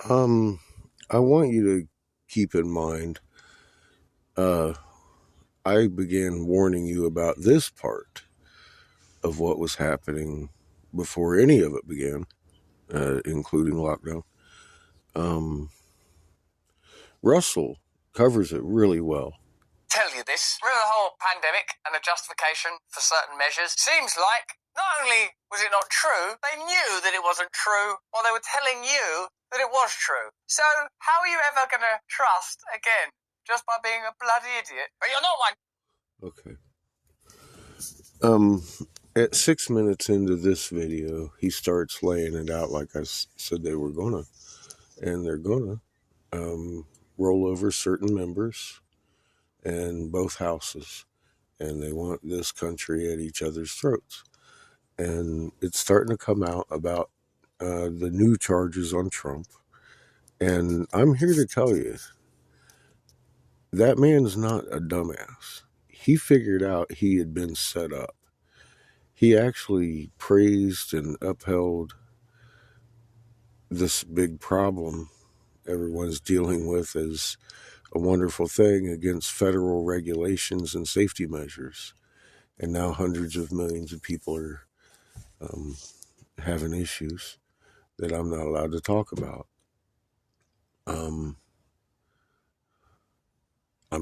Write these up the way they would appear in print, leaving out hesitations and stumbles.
I want you to keep in mind, I began warning you about this part of what was happening before any of it began, including lockdown. Um, Russell covers it really well. Tell you this, through the whole pandemic and the justification for certain measures, seems like not only was it not true, they knew that it wasn't true, or they were telling you that it was true. So how are you ever going to trust again? Just by being a bloody idiot? But you're not one. Okay. At 6 minutes into this video, he starts laying it out like I said they were gonna, and they're gonna roll over certain members in both houses, and they want this country at each other's throats. And it's starting to come out about the new charges on Trump. And I'm here to tell you, that man's not a dumbass. He figured out he had been set up. He actually praised and upheld this big problem everyone's dealing with as a wonderful thing against federal regulations and safety measures. And now hundreds of millions of people are having issues that I'm not allowed to talk about. I'm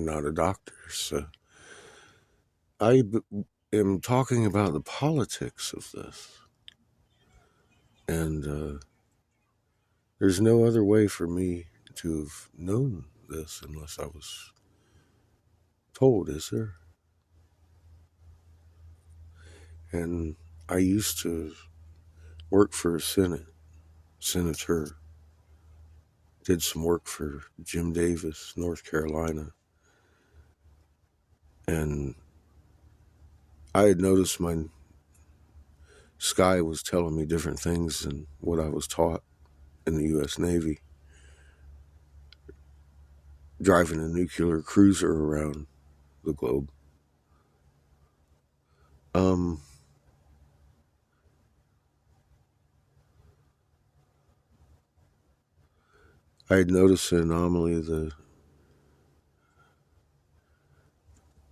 not a doctor, so I am talking about the politics of this. And there's no other way for me to have known this unless I was told, is there? And I used to work for a senator, did some work for Jim Davis, North Carolina. And I had noticed my sky was telling me different things than what I was taught in the U.S. Navy. Driving a nuclear cruiser around the globe. I had noticed an anomaly. The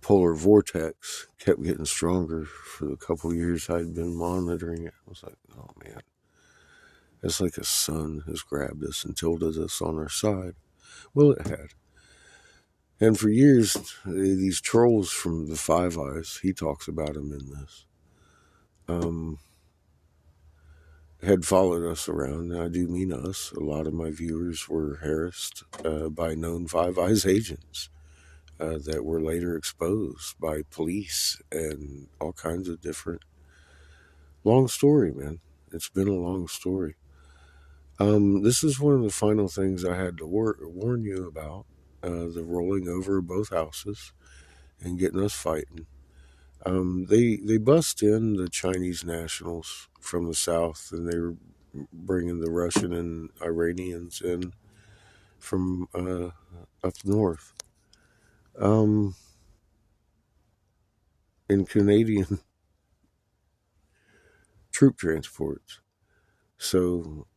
polar vortex kept getting stronger for the couple of years I'd been monitoring it. I was like, oh man, it's like a sun has grabbed us and tilted us on our side. Well, it had. And for years, these trolls from the Five Eyes, he talks about them in this, had followed us around. And I do mean us. A lot of my viewers were harassed by known Five Eyes agents that were later exposed by police and all kinds of different. Long story, man. It's been a long story. This is one of the final things I had to warn you about, the rolling over of both houses and getting us fighting. They bust in the Chinese nationals from the south, and they were bringing the Russian and Iranians in from up north. In Canadian troop transports. So,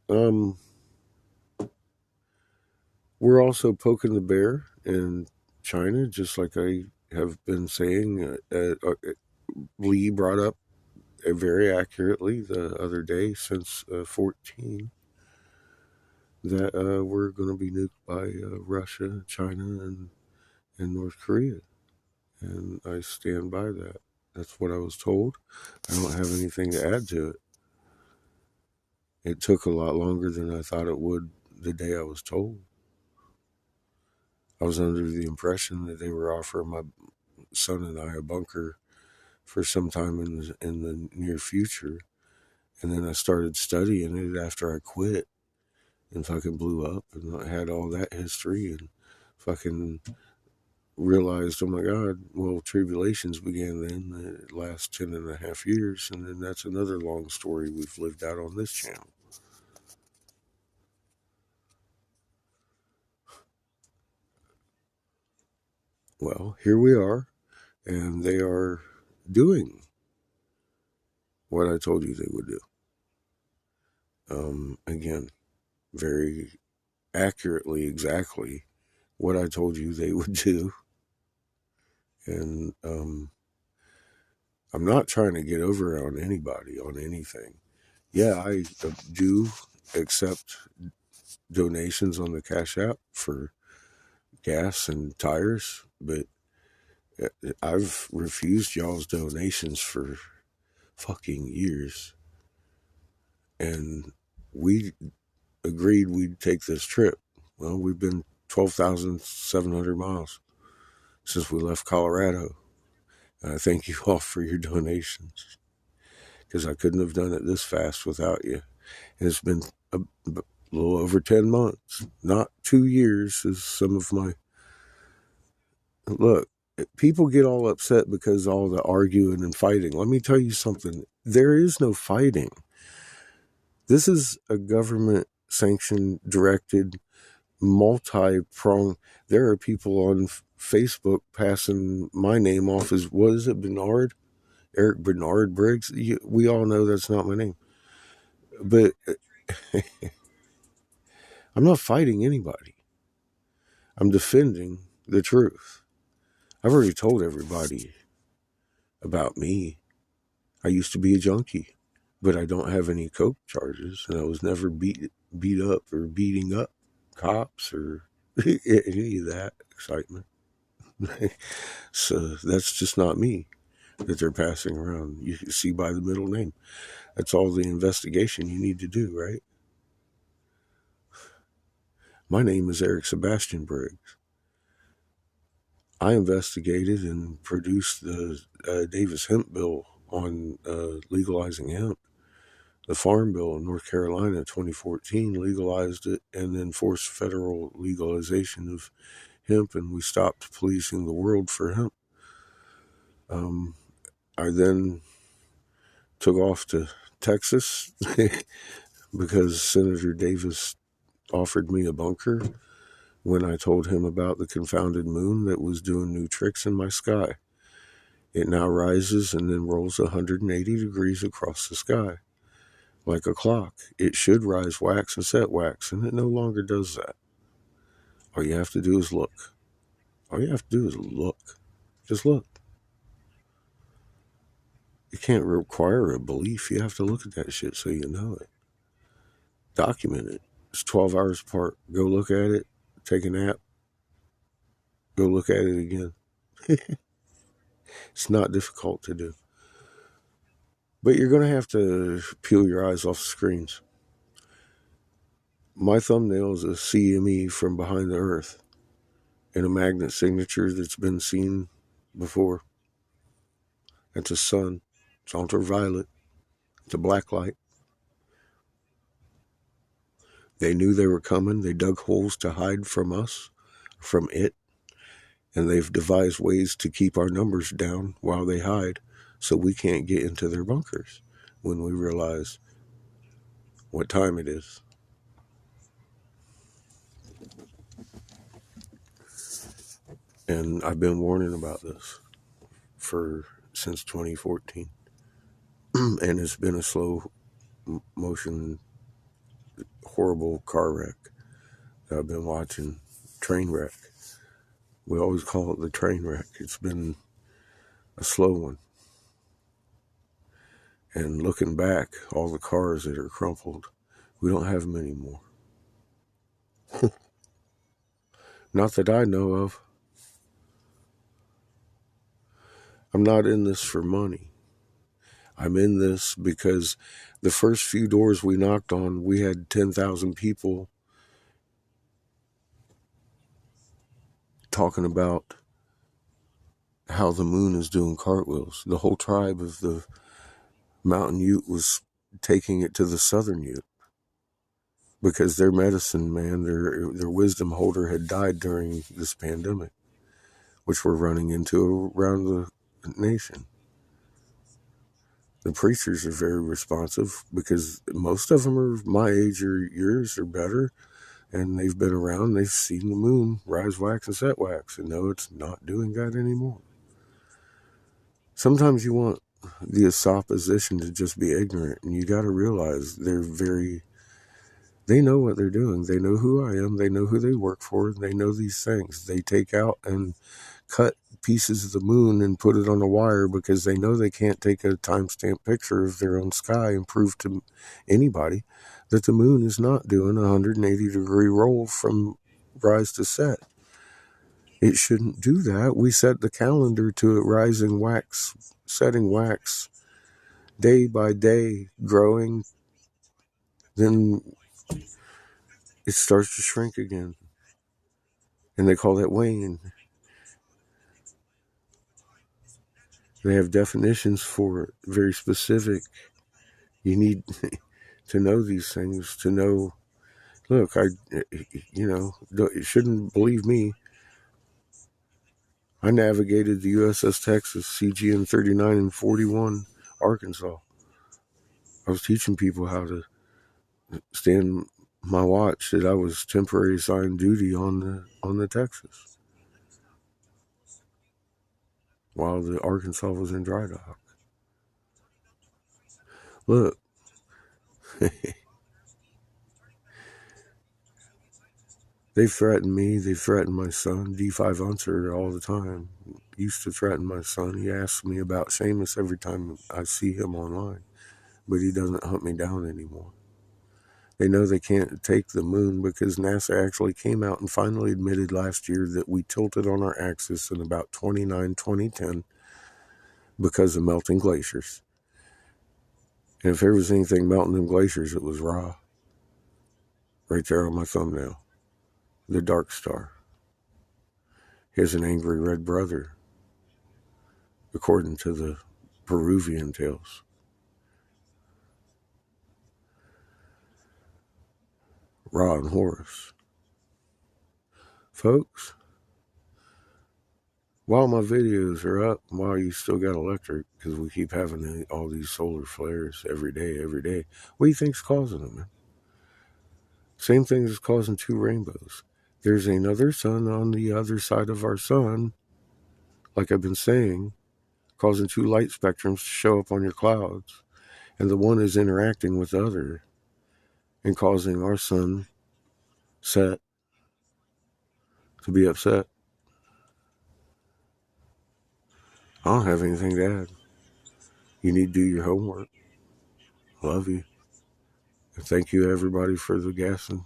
we're also poking the bear in China, just like I have been saying. Lee brought up very accurately the other day, since 14, that we're going to be nuked by Russia, China, and North Korea. And I stand by that. That's what I was told. I don't have anything to add to it. It took a lot longer than I thought it would the day I was told. I was under the impression that they were offering my son and I a bunker for some time in the near future. And then I started studying it after I quit and fucking blew up, and I had all that history and fucking realized, oh my God, well, tribulations began then. It lasts 10 and a half years. And then that's another long story we've lived out on this channel. Well, here we are, and they are doing what I told you they would do. Again, very accurately exactly what I told you they would do. And I'm not trying to get over on anybody on anything. Yeah, I do accept donations on the Cash App for gas and tires, but I've refused y'all's donations for fucking years. And we agreed we'd take this trip. Well, we've been 12,700 miles since we left Colorado. And I thank you all for your donations because I couldn't have done it this fast without you. And it's been a little over 10 months, not 2 years, as some of my. Look, people get all upset because all the arguing and fighting. Let me tell you something. There is no fighting. This is a government sanctioned, directed, multi-pronged. There are people on Facebook passing my name off as, what is it, Bernard? Eric Bernard Briggs? We all know that's not my name. But I'm not fighting anybody. I'm defending the truth. I've already told everybody about me. I used to be a junkie, but I don't have any coke charges, and I was never beat up or beating up cops or any of that excitement. So that's just not me that they're passing around. You can see by the middle name. That's all the investigation you need to do, right? My name is Eric Sebastian Briggs. I investigated and produced the Davis hemp bill on legalizing hemp. The Farm Bill in North Carolina in 2014 legalized it and then forced federal legalization of hemp, and we stopped policing the world for hemp. I then took off to Texas because Senator Davis offered me a bunker when I told him about the confounded moon that was doing new tricks in my sky. It now rises and then rolls 180 degrees across the sky. Like a clock. It should rise wax and set wax, and it no longer does that. All you have to do is look. All you have to do is look. Just look. You can't require a belief. You have to look at that shit so you know it. Document it. It's 12 hours apart. Go look at it. Take a nap. Go look at it again. It's not difficult to do. But you're going to have to peel your eyes off the screens. My thumbnail is a CME from behind the earth and a magnet signature that's been seen before. It's a sun. It's ultraviolet. It's a black light. They knew they were coming. They dug holes to hide from us, from it. And they've devised ways to keep our numbers down while they hide so we can't get into their bunkers when we realize what time it is. And I've been warning about this since 2014. And it's been a slow motion, horrible car wreck that I've been watching. Train wreck. We always call it the train wreck. It's been a slow one. And looking back, all the cars that are crumpled, we don't have them anymore. Not that I know of. I'm not in this for money. I'm in this because the first few doors we knocked on, we had 10,000 people talking about how the moon is doing cartwheels. The whole tribe of the Mountain Ute was taking it to the Southern Ute because their medicine man, their wisdom holder had died during this pandemic, which we're running into around the nation. The preachers are very responsive because most of them are my age or yours or better, and they've been around. They've seen the moon rise wax and set wax and know it's not doing that anymore. Sometimes you want the opposition to just be ignorant, and you got to realize they're very They know what they're doing. They know who I am. They know who they work for. They know these things. They take out and cut pieces of the moon and put it on a wire because they know they can't take a timestamp picture of their own sky and prove to anybody that the moon is not doing a 180-degree roll from rise to set. It shouldn't do that. We set the calendar to it rising wax, setting wax, day by day, growing. Then it starts to shrink again. And they call that wane. They have definitions for it, very specific. You need to know these things, to know, look, you shouldn't believe me. I navigated the USS Texas, CGN 39 and 41, Arkansas. I was teaching people how to stand my watch that I was temporary assigned duty on the Texas while the Arkansas was in dry dock. Look, they threaten me. They threaten my son. D5 Unser all the time. Used to threaten my son. He asks me about Seamus every time I see him online, but he doesn't hunt me down anymore. They know they can't take the moon because NASA actually came out and finally admitted last year that we tilted on our axis in about 2010 because of melting glaciers. And if there was anything melting in glaciers, it was Ra. Right there on my thumbnail. The Dark Star. He has an angry red brother, according to the Peruvian tales. Ra and Horus. Folks, while my videos are up, while you still got electric, because we keep having all these solar flares every day, what do you think's causing them, man? Same thing as causing two rainbows. There's another sun on the other side of our sun, like I've been saying, causing two light spectrums to show up on your clouds, and the one is interacting with the other and causing our sun set to be upset. I don't have anything to add. You need to do your homework. Love you. And thank you, everybody, for the gas and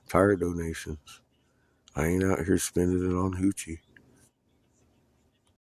tire donations. I ain't out here spending it on hoochie.